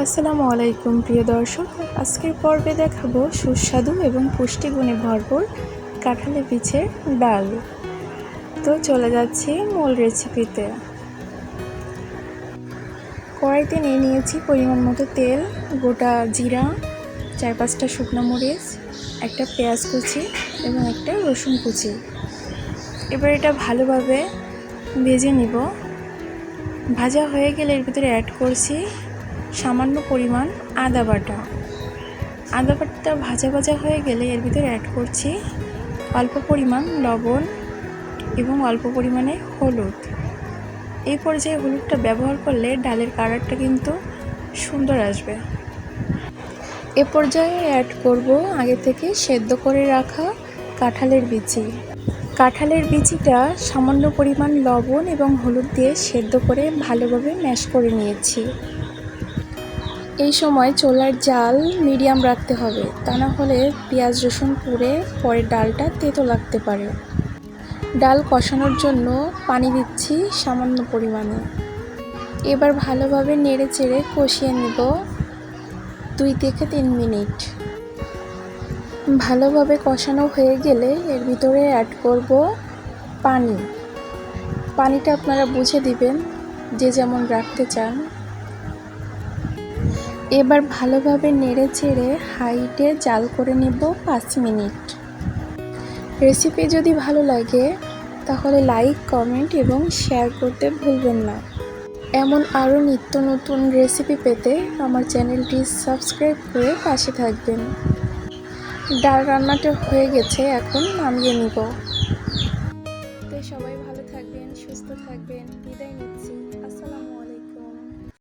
আসসালামু আলাইকুম প্রিয় দর্শক, আজকের পর্বে দেখাবো সুস্বাদু এবং পুষ্টিগুণে ভরপুর কাঁঠালের বীজের ডাল। তো চলে যাচ্ছি মূল রেসিপিতে। কড়াইতে নিয়ে নিয়েছি পরিমাণ মতো তেল, গোটা জিরা, 4-5টা শুকনো মরিচ, একটা পেঁয়াজ কুচি এবং একটা রসুন কুচি। এবার এটা ভালোভাবে ভেজে নিব। ভাজা হয়ে গেলে এর ভিতরে অ্যাড করছি সামান্য পরিমাণ আদা বাটা। আদা বাটা ভাজা হয়ে গেলে এর ভিতরে অ্যাড করছি অল্প পরিমাণ লবণ এবং অল্প পরিমাণে হলুদ। এই পর্যায়ে হলুদটা ব্যবহার করলে ডালের কালারটা কিন্তু সুন্দর আসবে। এ পর্যায়ে অ্যাড করব আগে থেকে সেদ্ধ করে রাখা কাঁঠালের বিচি। কাঁঠালের বিচিটা সামান্য পরিমাণ লবণ এবং হলুদ দিয়ে সেদ্ধ করে ভালোভাবে ম্যাশ করে নিয়েছি। এই সময় চুলার জাল মিডিয়াম রাখতে হবে, তা না হলে পেঁয়াজ রসুন পুড়ে পরে ডালটা তেতো লাগতে পারে। ডাল কষানোর জন্য পানি দিচ্ছি সামান্য পরিমাণে। এবার ভালোভাবে নেড়ে চেড়ে কষিয়ে নেব 2 থেকে 3 মিনিট। ভালোভাবে কষানো হয়ে গেলে এর ভিতরে অ্যাড করব পানি। পানিটা আপনারা বুঝে দিবেন যে যেমন রাখতে চান। এবার ভালোভাবে নেড়ে চেড়ে হাইটে জাল করে নেব 5 মিনিট। রেসিপি যদি ভালো লাগে তাহলে লাইক, কমেন্ট এবং শেয়ার করতে ভুলবেন না। এমন আরও নিত্য নতুন রেসিপি পেতে আমার চ্যানেলটি সাবস্ক্রাইব করে পাশে থাকবেন। ডাল রান্নাটা হয়ে গেছে, এখন নামিয়ে নিব।